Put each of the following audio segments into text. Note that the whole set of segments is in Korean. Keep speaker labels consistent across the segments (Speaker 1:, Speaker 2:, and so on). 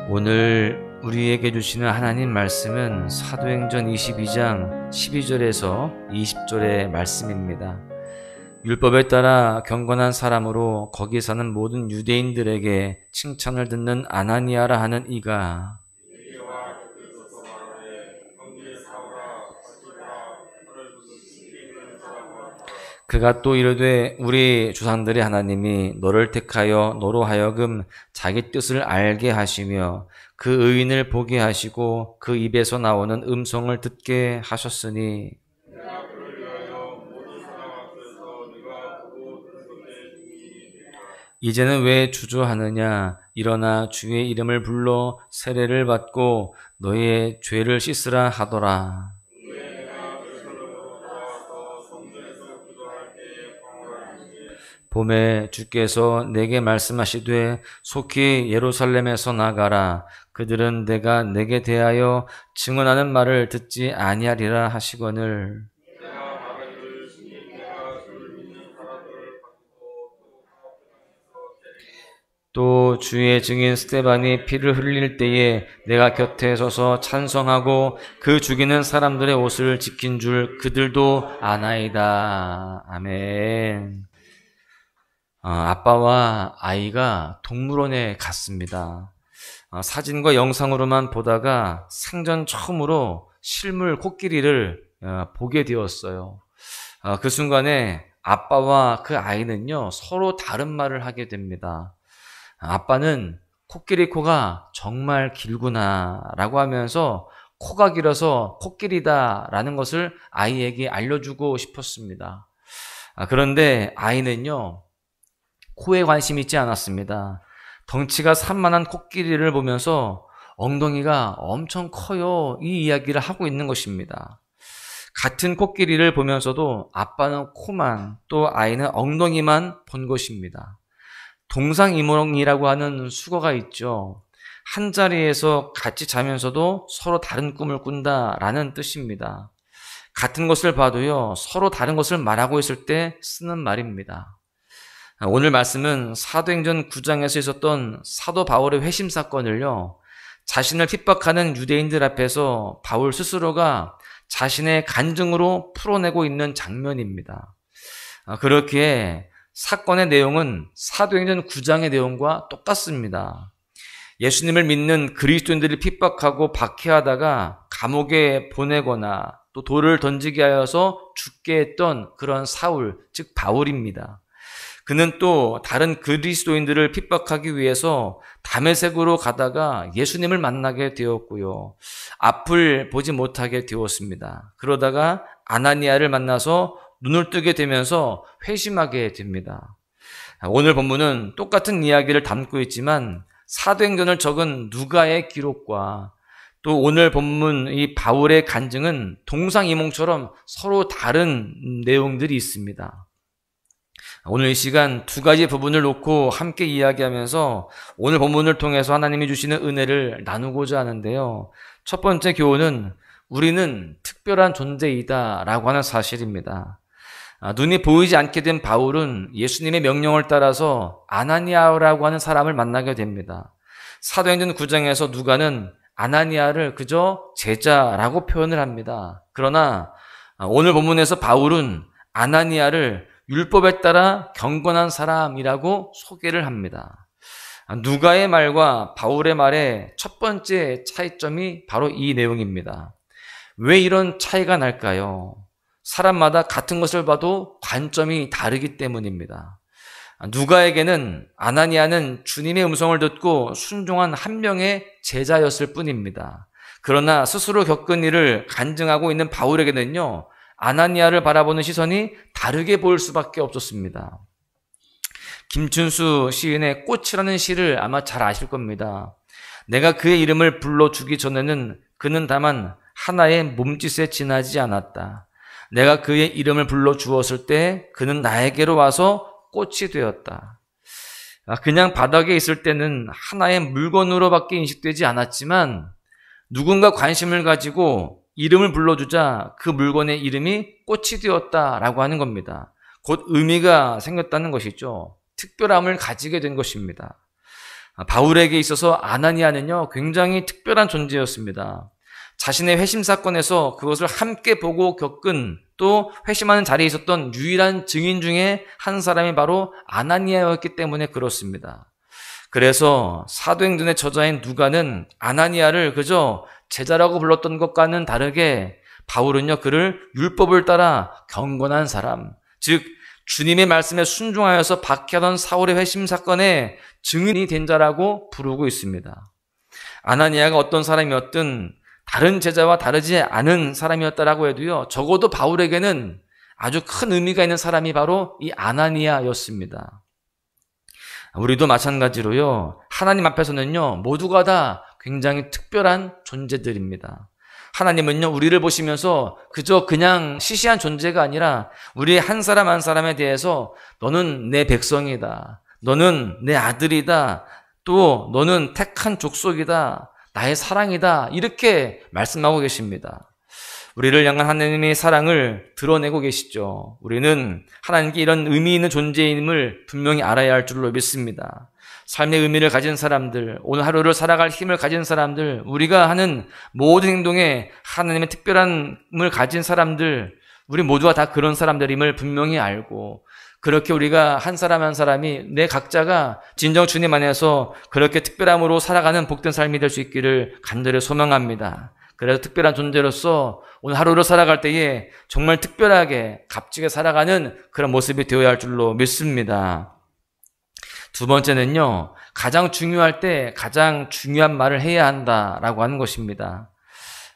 Speaker 1: 오늘 우리에게 주시는 하나님 말씀은 사도행전 22장 12절에서 20절의 말씀입니다. 율법에 따라 경건한 사람으로 거기 사는 모든 유대인들에게 칭찬을 듣는 아나니아라 하는 이가 그가 또 이르되 우리 조상들의 하나님이 너를 택하여 너로 하여금 자기 뜻을 알게 하시며 그 의인을 보게 하시고 그 입에서 나오는 음성을 듣게 하셨으니 이제는 왜 주저하느냐? 일어나 주의 이름을 불러 세례를 받고 너의 죄를 씻으라 하더라. 봄에 주께서 내게 말씀하시되 속히 예루살렘에서 나가라. 그들은 내가 내게 대하여 증언하는 말을 듣지 아니하리라 하시거늘. 또 주의 증인 스데반이 피를 흘릴 때에 내가 곁에 서서 찬성하고 그 죽이는 사람들의 옷을 지킨 줄 그들도 아나이다. 아멘. 아빠와 아이가 동물원에 갔습니다. 사진과 영상으로만 보다가 생전 처음으로 실물 코끼리를 보게 되었어요. 그 순간에 아빠와 그 아이는요, 서로 다른 말을 하게 됩니다. 아빠는 코끼리 코가 정말 길구나 라고 하면서 코가 길어서 코끼리다 라는 것을 아이에게 알려주고 싶었습니다. 그런데 아이는요, 코에 관심이 있지 않았습니다. 덩치가 산만한 코끼리를 보면서 엉덩이가 엄청 커요, 이 이야기를 하고 있는 것입니다. 같은 코끼리를 보면서도 아빠는 코만, 또 아이는 엉덩이만 본 것입니다. 동상이몽이라고 하는 수거가 있죠. 한 자리에서 같이 자면서도 서로 다른 꿈을 꾼다라는 뜻입니다. 같은 것을 봐도요, 서로 다른 것을 말하고 있을 때 쓰는 말입니다. 오늘 말씀은 사도행전 9장에서 있었던 사도 바울의 회심 사건을요, 자신을 핍박하는 유대인들 앞에서 바울 스스로가 자신의 간증으로 풀어내고 있는 장면입니다. 그렇기에 사건의 내용은 사도행전 9장의 내용과 똑같습니다. 예수님을 믿는 그리스도인들을 핍박하고 박해하다가 감옥에 보내거나 또 돌을 던지게 하여서 죽게 했던 그런 사울, 즉 바울입니다. 그는 또 다른 그리스도인들을 핍박하기 위해서 다메섹으로 가다가 예수님을 만나게 되었고요. 앞을 보지 못하게 되었습니다. 그러다가 아나니아를 만나서 눈을 뜨게 되면서 회심하게 됩니다. 오늘 본문은 똑같은 이야기를 담고 있지만 사도행전을 적은 누가의 기록과 또 오늘 본문 이 바울의 간증은 동상이몽처럼 서로 다른 내용들이 있습니다. 오늘 이 시간 두 가지 부분을 놓고 함께 이야기하면서 오늘 본문을 통해서 하나님이 주시는 은혜를 나누고자 하는데요. 첫 번째 교훈은 우리는 특별한 존재이다 라고 하는 사실입니다. 눈이 보이지 않게 된 바울은 예수님의 명령을 따라서 아나니아라고 하는 사람을 만나게 됩니다. 사도행전 9장에서 누가는 아나니아를 그저 제자라고 표현을 합니다. 그러나 오늘 본문에서 바울은 아나니아를 율법에 따라 경건한 사람이라고 소개를 합니다. 누가의 말과 바울의 말의 첫 번째 차이점이 바로 이 내용입니다. 왜 이런 차이가 날까요? 사람마다 같은 것을 봐도 관점이 다르기 때문입니다. 누가에게는 아나니아는 주님의 음성을 듣고 순종한 한 명의 제자였을 뿐입니다. 그러나 스스로 겪은 일을 간증하고 있는 바울에게는요, 아나니아를 바라보는 시선이 다르게 보일 수밖에 없었습니다. 김춘수 시인의 꽃이라는 시를 아마 잘 아실 겁니다. 내가 그의 이름을 불러주기 전에는 그는 다만 하나의 몸짓에 지나지 않았다. 내가 그의 이름을 불러주었을 때 그는 나에게로 와서 꽃이 되었다. 그냥 바닥에 있을 때는 하나의 물건으로밖에 인식되지 않았지만 누군가 관심을 가지고 이름을 불러주자 그 물건의 이름이 꽃이 되었다라고 하는 겁니다. 곧 의미가 생겼다는 것이죠. 특별함을 가지게 된 것입니다. 바울에게 있어서 아나니아는요, 굉장히 특별한 존재였습니다. 자신의 회심 사건에서 그것을 함께 보고 겪은, 또 회심하는 자리에 있었던 유일한 증인 중에 한 사람이 바로 아나니아였기 때문에 그렇습니다. 그래서 사도행전의 저자인 누가는 아나니아를 그저 제자라고 불렀던 것과는 다르게 바울은요, 그를 율법을 따라 경건한 사람, 즉 주님의 말씀에 순종하여서 박해하던 사울의 회심 사건의 증인이 된 자라고 부르고 있습니다. 아나니아가 어떤 사람이었든 다른 제자와 다르지 않은 사람이었다라고 해도요, 적어도 바울에게는 아주 큰 의미가 있는 사람이 바로 이 아나니아였습니다. 우리도 마찬가지로요, 하나님 앞에서는요, 모두가 다 굉장히 특별한 존재들입니다. 하나님은요, 우리를 보시면서 그저 그냥 시시한 존재가 아니라 우리 한 사람 한 사람에 대해서 너는 내 백성이다, 너는 내 아들이다, 또 너는 택한 족속이다, 나의 사랑이다, 이렇게 말씀하고 계십니다. 우리를 향한 하나님의 사랑을 드러내고 계시죠. 우리는 하나님께 이런 의미 있는 존재임을 분명히 알아야 할 줄로 믿습니다. 삶의 의미를 가진 사람들, 오늘 하루를 살아갈 힘을 가진 사람들, 우리가 하는 모든 행동에 하나님의 특별함을 가진 사람들, 우리 모두가 다 그런 사람들임을 분명히 알고, 그렇게 우리가 한 사람 한 사람이 내 각자가 진정 주님 안에서 그렇게 특별함으로 살아가는 복된 삶이 될 수 있기를 간절히 소망합니다. 그래서 특별한 존재로서 오늘 하루를 살아갈 때에 정말 특별하게 값지게 살아가는 그런 모습이 되어야 할 줄로 믿습니다. 두 번째는요, 가장 중요할 때 가장 중요한 말을 해야 한다라고 하는 것입니다.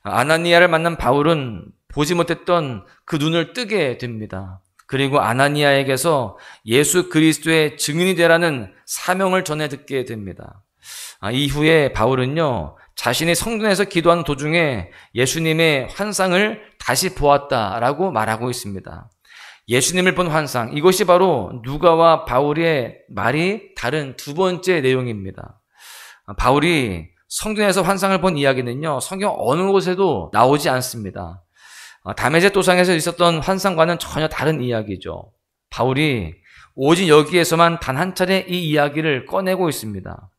Speaker 1: 아나니아를 만난 바울은 보지 못했던 그 눈을 뜨게 됩니다. 그리고 아나니아에게서 예수 그리스도의 증인이 되라는 사명을 전해 듣게 됩니다. 이후에 바울은요, 자신이 성전에서 기도하는 도중에 예수님의 환상을 다시 보았다라고 말하고 있습니다. 예수님을 본 환상, 이것이 바로 누가와 바울의 말이 다른 두 번째 내용입니다. 바울이 성전에서 환상을 본 이야기는요, 성경 어느 곳에도 나오지 않습니다. 다메섹 도상에서 있었던 환상과는 전혀 다른 이야기죠. 바울이 오직 여기에서만 단 한 차례 이 이야기를 꺼내고 있습니다.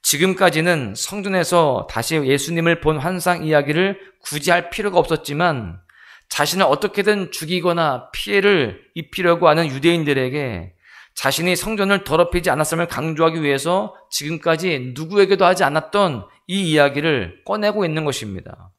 Speaker 1: 지금까지는 성전에서 다시 예수님을 본 환상 이야기를 굳이 할 필요가 없었지만 자신을 어떻게든 죽이거나 피해를 입히려고 하는 유대인들에게 자신이 성전을 더럽히지 않았음을 강조하기 위해서 지금까지 누구에게도 하지 않았던 이 이야기를 꺼내고 있는 것입니다.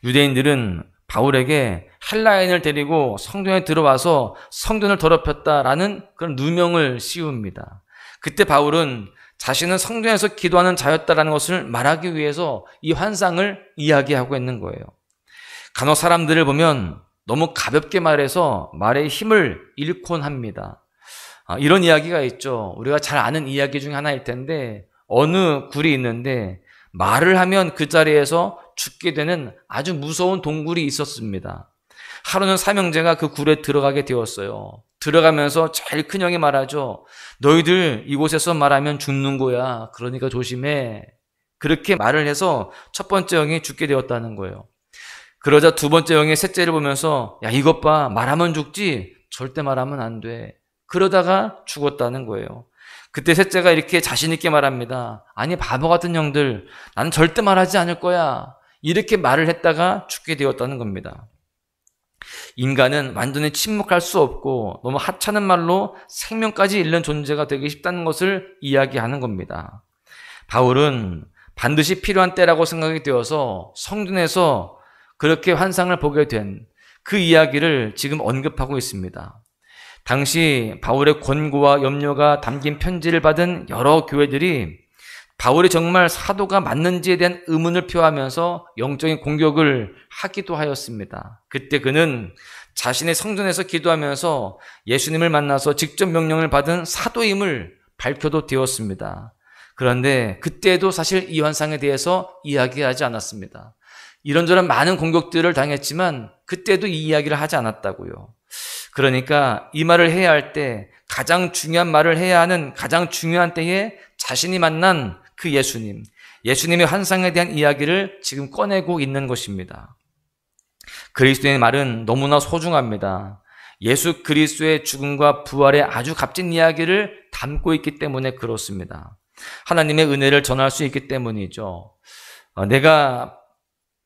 Speaker 1: 유대인들은 바울에게 헬라인을 데리고 성전에 들어와서 성전을 더럽혔다라는 그런 누명을 씌웁니다. 그때 바울은 자신은 성전에서 기도하는 자였다라는 것을 말하기 위해서 이 환상을 이야기하고 있는 거예요. 간혹 사람들을 보면 너무 가볍게 말해서 말의 힘을 잃곤 합니다. 이런 이야기가 있죠. 우리가 잘 아는 이야기 중에 하나일 텐데, 어느 굴이 있는데 말을 하면 그 자리에서 죽게 되는 아주 무서운 동굴이 있었습니다. 하루는 삼형제가 그 굴에 들어가게 되었어요. 들어가면서 제일 큰 형이 말하죠. 너희들 이곳에서 말하면 죽는 거야. 그러니까 조심해. 그렇게 말을 해서 첫 번째 형이 죽게 되었다는 거예요. 그러자 두 번째 형이 셋째를 보면서 야, 이것 봐. 말하면 죽지. 절대 말하면 안 돼. 그러다가 죽었다는 거예요. 그때 셋째가 이렇게 자신 있게 말합니다. 아니, 바보 같은 형들, 나는 절대 말하지 않을 거야. 이렇게 말을 했다가 죽게 되었다는 겁니다. 인간은 완전히 침묵할 수 없고 너무 하찮은 말로 생명까지 잃는 존재가 되기 쉽다는 것을 이야기하는 겁니다. 바울은 반드시 필요한 때라고 생각이 되어서 성전에서 그렇게 환상을 보게 된 그 이야기를 지금 언급하고 있습니다. 당시 바울의 권고와 염려가 담긴 편지를 받은 여러 교회들이 바울이 정말 사도가 맞는지에 대한 의문을 표하면서 영적인 공격을 하기도 하였습니다. 그때 그는 자신의 성전에서 기도하면서 예수님을 만나서 직접 명령을 받은 사도임을 밝혀도 되었습니다. 그런데 그때도 사실 이 환상에 대해서 이야기하지 않았습니다. 이런저런 많은 공격들을 당했지만 그때도 이 이야기를 하지 않았다고요. 그러니까 이 말을 해야 할 때, 가장 중요한 말을 해야 하는 가장 중요한 때에 자신이 만난 그 예수님의 환상에 대한 이야기를 지금 꺼내고 있는 것입니다. 그리스도의 말은 너무나 소중합니다. 예수 그리스도의 죽음과 부활의 아주 값진 이야기를 담고 있기 때문에 그렇습니다. 하나님의 은혜를 전할 수 있기 때문이죠. 내가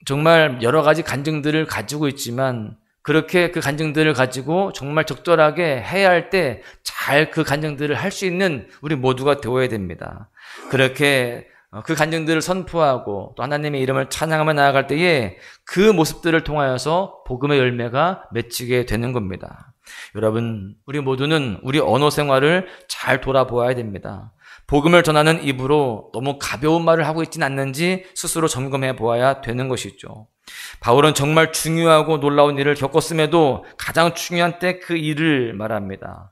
Speaker 1: 정말 여러 가지 간증들을 가지고 있지만 그렇게 그 간증들을 가지고 정말 적절하게 해야 할 때 잘 그 간증들을 할 수 있는 우리 모두가 되어야 됩니다. 그렇게 그 간증들을 선포하고 또 하나님의 이름을 찬양하며 나아갈 때에 그 모습들을 통하여서 복음의 열매가 맺히게 되는 겁니다. 여러분, 우리 모두는 우리 언어 생활을 잘 돌아보아야 됩니다. 복음을 전하는 입으로 너무 가벼운 말을 하고 있지는 않는지 스스로 점검해 보아야 되는 것이죠. 바울은 정말 중요하고 놀라운 일을 겪었음에도 가장 중요한 때 그 일을 말합니다.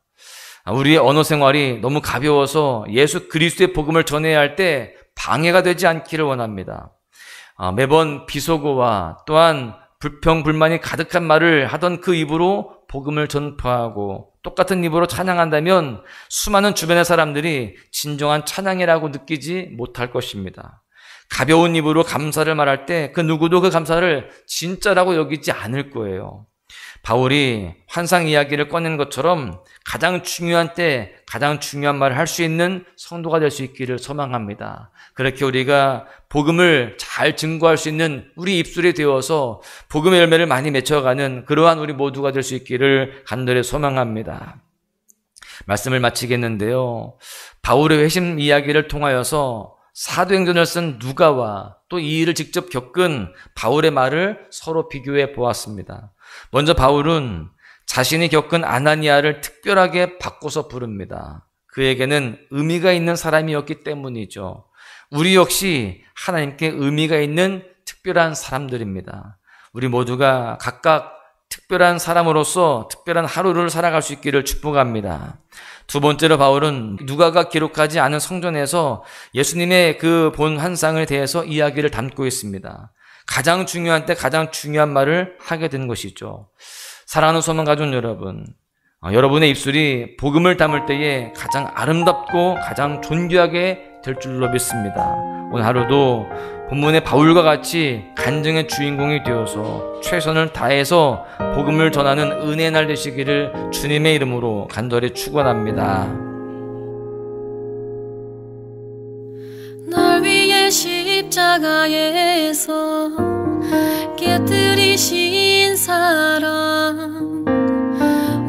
Speaker 1: 우리의 언어 생활이 너무 가벼워서 예수 그리스도의 복음을 전해야 할 때 방해가 되지 않기를 원합니다. 매번 비속어와 또한 불평, 불만이 가득한 말을 하던 그 입으로 복음을 전파하고 똑같은 입으로 찬양한다면 수많은 주변의 사람들이 진정한 찬양이라고 느끼지 못할 것입니다. 가벼운 입으로 감사를 말할 때 그 누구도 그 감사를 진짜라고 여기지 않을 거예요. 바울이 환상 이야기를 꺼낸 것처럼 가장 중요한 때 가장 중요한 말을 할 수 있는 성도가 될 수 있기를 소망합니다. 그렇게 우리가 복음을 잘 증거할 수 있는 우리 입술이 되어서 복음의 열매를 많이 맺혀가는 그러한 우리 모두가 될 수 있기를 간절히 소망합니다. 말씀을 마치겠는데요. 바울의 회심 이야기를 통하여서 사도행전을 쓴 누가와 또 이 일을 직접 겪은 바울의 말을 서로 비교해 보았습니다. 먼저 바울은 자신이 겪은 아나니아를 특별하게 바꿔서 부릅니다. 그에게는 의미가 있는 사람이었기 때문이죠. 우리 역시 하나님께 의미가 있는 특별한 사람들입니다. 우리 모두가 각각 특별한 사람으로서 특별한 하루를 살아갈 수 있기를 축복합니다. 두 번째로 바울은 누가가 기록하지 않은 성전에서 예수님의 그 본 환상에 대해서 이야기를 담고 있습니다. 가장 중요한 때 가장 중요한 말을 하게 된 것이죠. 사랑하는 소망 가족 여러분, 여러분의 입술이 복음을 담을 때에 가장 아름답고 가장 존귀하게 될 줄로 믿습니다. 오늘 하루도 본문의 바울과 같이 간증의 주인공이 되어서 최선을 다해서 복음을 전하는 은혜의 날 되시기를 주님의 이름으로 간절히 축원합니다.
Speaker 2: 날 위해 십자가에서 깨뜨리신 사랑,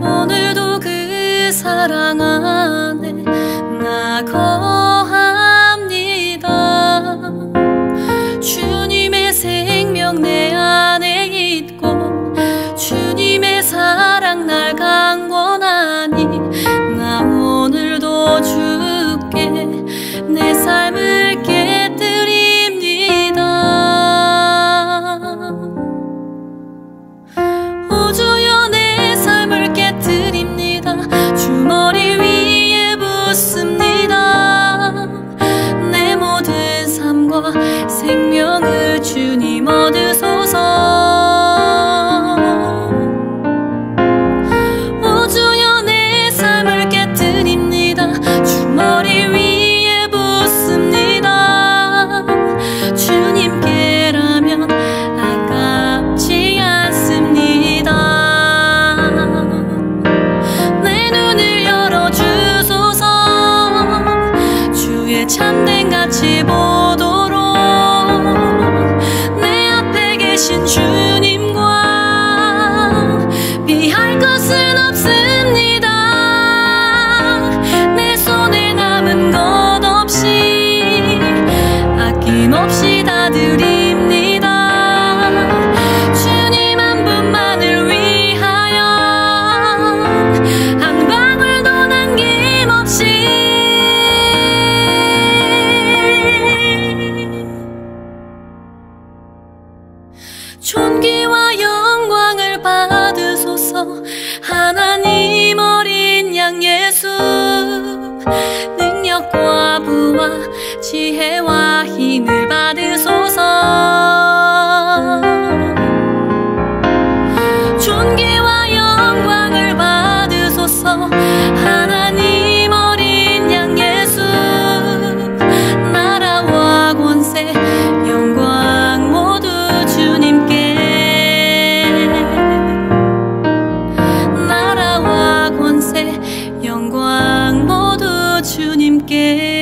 Speaker 2: 오늘도 그 사랑 안에 나 거합니다. 주님의 생명 내 안에 있고 주님의 사랑 날 강권하니 나 오늘도 주께 내 삶을 깨뜨립니다. 오 주여 내 삶을 깨뜨립니다. 주 머리 위에 붓습니다. 내 모든 삶과 생명을 주님 얻으소서. 오 주여 내 삶을 깨뜨립니다. 주 머리 위에 붓습니다. 주님께라면 아깝지 않습니다. 내 눈을 열어주소서. 주의 참된 가치 보도록 내 앞에 계신 주님과 비할 것은 없습니다. 내 손에 남은 것 없이 아낌없이 다 드립니다. 주님 한 분만을 위하여 한 방울도 남김없이. 존귀와 영광을 받으소서. 하나님 어린 양 예수, 능력과 부와 지혜와 힘을 받으소서. 존귀와 영광을 받으소서. 하나님 어린 양 예수, 나라와 권세 영광 모두 주님께. 나라와 권세 영광 모두 주님께.